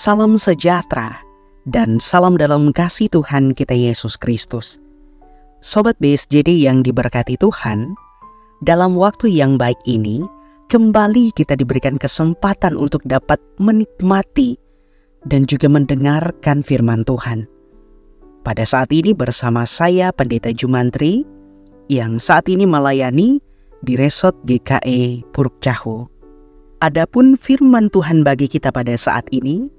Salam sejahtera dan salam dalam kasih Tuhan kita Yesus Kristus. Sobat BSJD yang diberkati Tuhan, dalam waktu yang baik ini, kembali kita diberikan kesempatan untuk dapat menikmati dan juga mendengarkan firman Tuhan. Pada saat ini bersama saya Pendeta Jumantri yang saat ini melayani di Resort GKE Puruk Cahu. Adapun firman Tuhan bagi kita pada saat ini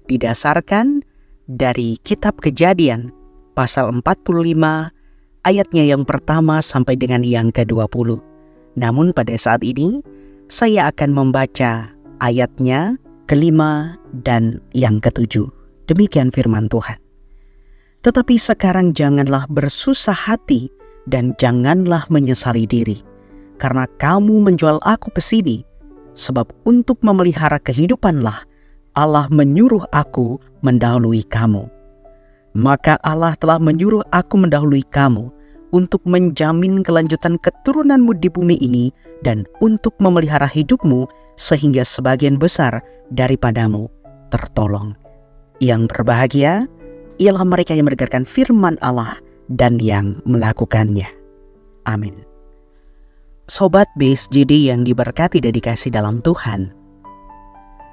didasarkan dari Kitab Kejadian pasal 45 ayatnya yang pertama sampai dengan yang ke-20. Namun pada saat ini saya akan membaca ayatnya kelima dan yang ke-7. Demikian firman Tuhan. Tetapi sekarang janganlah bersusah hati dan janganlah menyesali diri, karena kamu menjual aku ke sini, sebab untuk memelihara kehidupanlah Allah menyuruh aku mendahului kamu. Maka Allah telah menyuruh aku mendahului kamu untuk menjamin kelanjutan keturunanmu di bumi ini dan untuk memelihara hidupmu sehingga sebagian besar daripadamu tertolong. Yang berbahagia ialah mereka yang mendengarkan firman Allah dan yang melakukannya. Amin. Sobat BSJD yang diberkati dan dikasihi dalam Tuhan,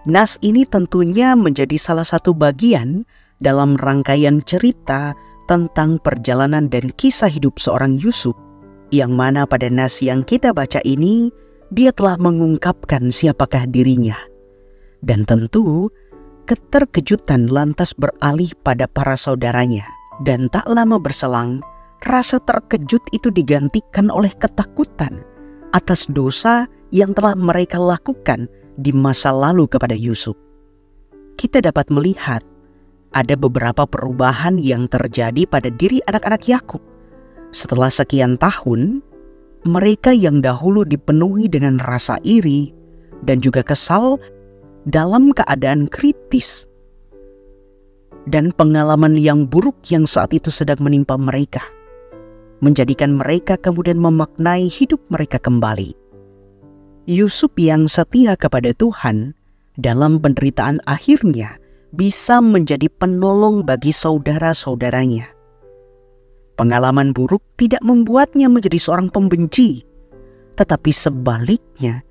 nas ini tentunya menjadi salah satu bagian dalam rangkaian cerita tentang perjalanan dan kisah hidup seorang Yusuf, yang mana pada nas yang kita baca ini dia telah mengungkapkan siapakah dirinya. Dan tentu keterkejutan lantas beralih pada para saudaranya, dan tak lama berselang rasa terkejut itu digantikan oleh ketakutan atas dosa yang telah mereka lakukan di masa lalu kepada Yusuf. Kita dapat melihat ada beberapa perubahan yang terjadi pada diri anak-anak Yakub. Setelah sekian tahun, mereka yang dahulu dipenuhi dengan rasa iri dan juga kesal dalam keadaan kritis dan pengalaman yang buruk yang saat itu sedang menimpa mereka, menjadikan mereka kemudian memaknai hidup mereka kembali. Yusuf yang setia kepada Tuhan dalam penderitaan akhirnya bisa menjadi penolong bagi saudara-saudaranya. Pengalaman buruk tidak membuatnya menjadi seorang pembenci, tetapi sebaliknya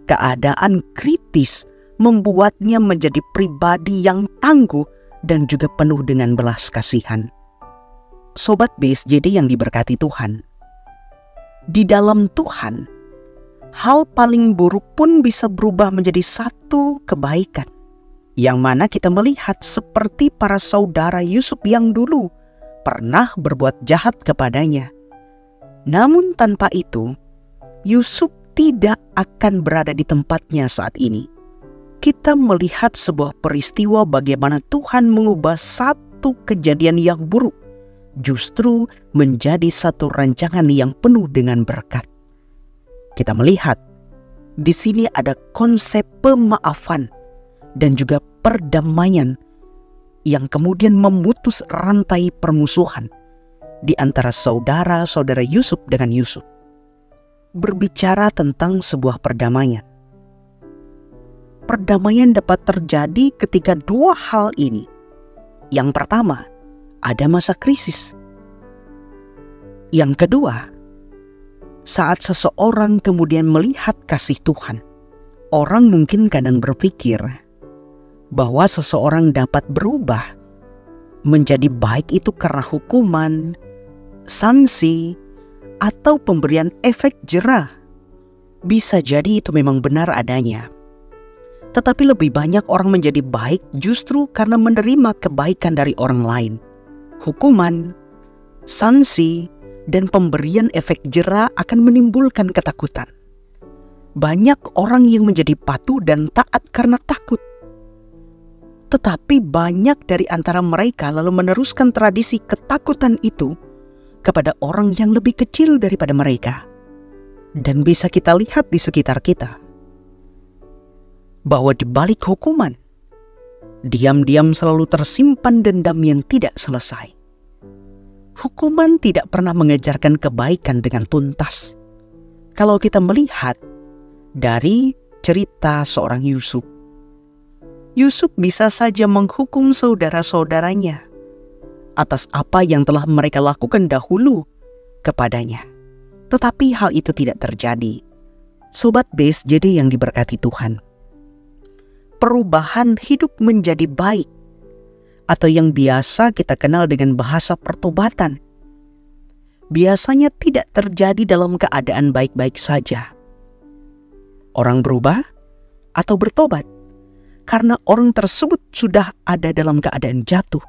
keadaan kritis membuatnya menjadi pribadi yang tangguh dan juga penuh dengan belas kasihan. Sobat BSJD yang diberkati Tuhan, di dalam Tuhan, hal paling buruk pun bisa berubah menjadi satu kebaikan, yang mana kita melihat seperti para saudara Yusuf yang dulu pernah berbuat jahat kepadanya. Namun tanpa itu, Yusuf tidak akan berada di tempatnya saat ini. Kita melihat sebuah peristiwa bagaimana Tuhan mengubah satu kejadian yang buruk justru menjadi satu rancangan yang penuh dengan berkat. Kita melihat di sini ada konsep pemaafan dan juga perdamaian yang kemudian memutus rantai permusuhan di antara saudara-saudara Yusuf dengan Yusuf. Berbicara tentang sebuah perdamaian. Perdamaian dapat terjadi ketika dua hal ini. Yang pertama, ada masa krisis. Yang kedua, saat seseorang kemudian melihat kasih Tuhan. Orang mungkin kadang berpikir bahwa seseorang dapat berubah menjadi baik itu karena hukuman, sanksi, atau pemberian efek jerah. Bisa jadi itu memang benar adanya. Tetapi lebih banyak orang menjadi baik justru karena menerima kebaikan dari orang lain. Hukuman, sanksi, dan pemberian efek jera akan menimbulkan ketakutan. Banyak orang yang menjadi patuh dan taat karena takut. Tetapi banyak dari antara mereka lalu meneruskan tradisi ketakutan itu kepada orang yang lebih kecil daripada mereka. Dan bisa kita lihat di sekitar kita, bahwa di balik hukuman, diam-diam selalu tersimpan dendam yang tidak selesai. Hukuman tidak pernah mengajarkan kebaikan dengan tuntas. Kalau kita melihat dari cerita seorang Yusuf, Yusuf bisa saja menghukum saudara-saudaranya atas apa yang telah mereka lakukan dahulu kepadanya. Tetapi hal itu tidak terjadi. Sobat BSJD yang diberkati Tuhan, perubahan hidup menjadi baik, atau yang biasa kita kenal dengan bahasa pertobatan, biasanya tidak terjadi dalam keadaan baik-baik saja. Orang berubah atau bertobat karena orang tersebut sudah ada dalam keadaan jatuh,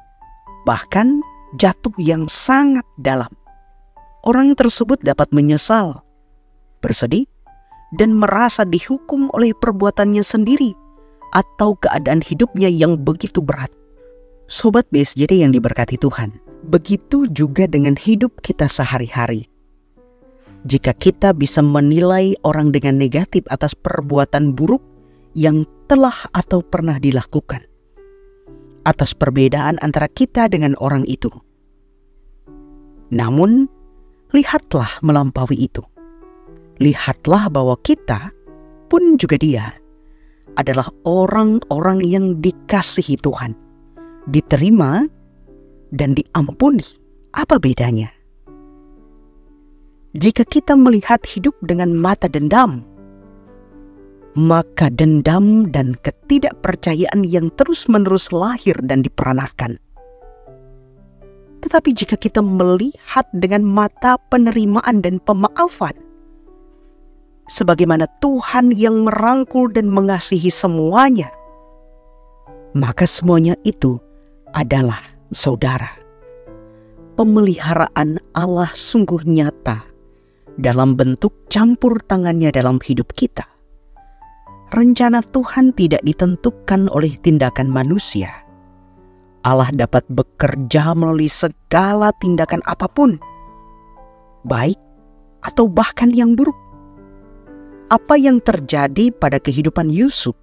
bahkan jatuh yang sangat dalam. Orang tersebut dapat menyesal, bersedih, dan merasa dihukum oleh perbuatannya sendiri atau keadaan hidupnya yang begitu berat. Sobat BSJD yang diberkati Tuhan, begitu juga dengan hidup kita sehari-hari. Jika kita bisa menilai orang dengan negatif atas perbuatan buruk yang telah atau pernah dilakukan, atas perbedaan antara kita dengan orang itu, namun lihatlah melampaui itu. Lihatlah bahwa kita pun juga dia adalah orang-orang yang dikasihi Tuhan, diterima dan diampuni. Apa bedanya? Jika kita melihat hidup dengan mata dendam, maka dendam dan ketidakpercayaan yang terus-menerus lahir dan diperanakan. Tetapi jika kita melihat dengan mata penerimaan dan pemaafan, sebagaimana Tuhan yang merangkul dan mengasihi semuanya, maka semuanya itu adalah saudara. Pemeliharaan Allah sungguh nyata dalam bentuk campur tangannya dalam hidup kita. Rencana Tuhan tidak ditentukan oleh tindakan manusia. Allah dapat bekerja melalui segala tindakan apapun, baik atau bahkan yang buruk. Apa yang terjadi pada kehidupan Yusuf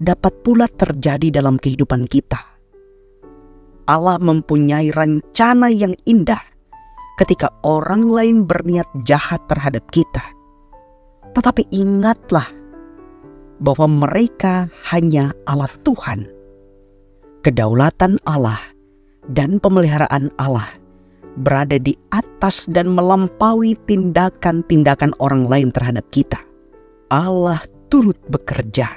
dapat pula terjadi dalam kehidupan kita. Allah mempunyai rencana yang indah ketika orang lain berniat jahat terhadap kita. Tetapi ingatlah bahwa mereka hanya alat Tuhan. Kedaulatan Allah dan pemeliharaan Allah berada di atas dan melampaui tindakan-tindakan orang lain terhadap kita. Allah turut bekerja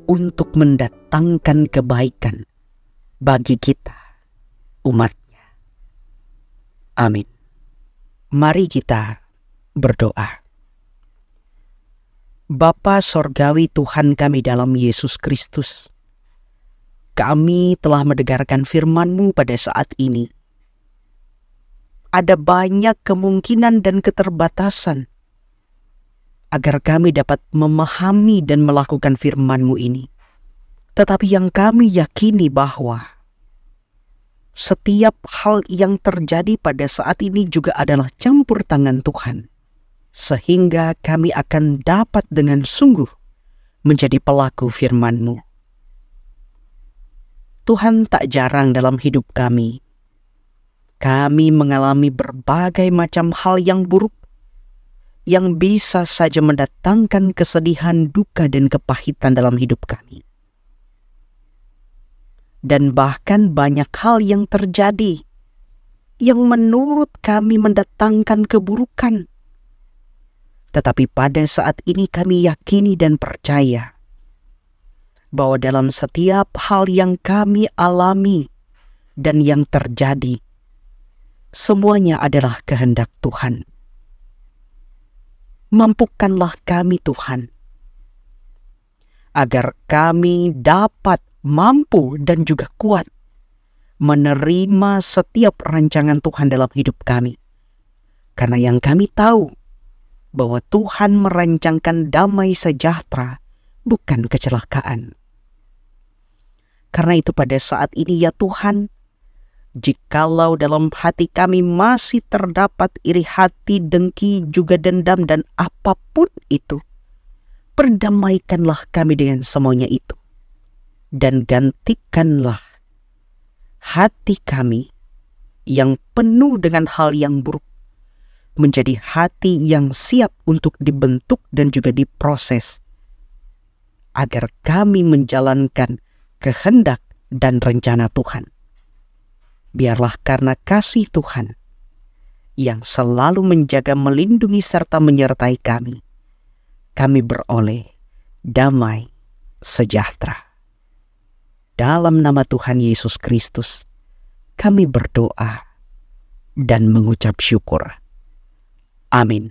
untuk mendatangkan kebaikan bagi kita, umat-Nya. Amin. Mari kita berdoa. Bapa Sorgawi Tuhan kami dalam Yesus Kristus, kami telah mendengarkan firman-Mu pada saat ini. Ada banyak kemungkinan dan keterbatasan agar kami dapat memahami dan melakukan firman-Mu ini. Tetapi yang kami yakini bahwa setiap hal yang terjadi pada saat ini juga adalah campur tangan Tuhan, sehingga kami akan dapat dengan sungguh menjadi pelaku firman-Mu. Tuhan, tak jarang dalam hidup kami mengalami berbagai macam hal yang buruk yang bisa saja mendatangkan kesedihan, duka, dan kepahitan dalam hidup kami. Dan bahkan banyak hal yang terjadi yang menurut kami mendatangkan keburukan. Tetapi pada saat ini kami yakini dan percaya bahwa dalam setiap hal yang kami alami dan yang terjadi, semuanya adalah kehendak Tuhan. Mampukanlah kami Tuhan, agar kami dapat mampu dan juga kuat menerima setiap rancangan Tuhan dalam hidup kami. Karena yang kami tahu bahwa Tuhan merancangkan damai sejahtera, bukan kecelakaan. Karena itu pada saat ini ya Tuhan, jikalau dalam hati kami masih terdapat iri hati, dengki, juga dendam, dan apapun itu, perdamaikanlah kami dengan semuanya itu. Dan gantikanlah hati kami yang penuh dengan hal yang buruk menjadi hati yang siap untuk dibentuk dan juga diproses, agar kami menjalankan kehendak dan rencana Tuhan. Biarlah karena kasih Tuhan yang selalu menjaga, melindungi, serta menyertai kami beroleh damai sejahtera. Dalam nama Tuhan Yesus Kristus, kami berdoa dan mengucap syukur. Amin.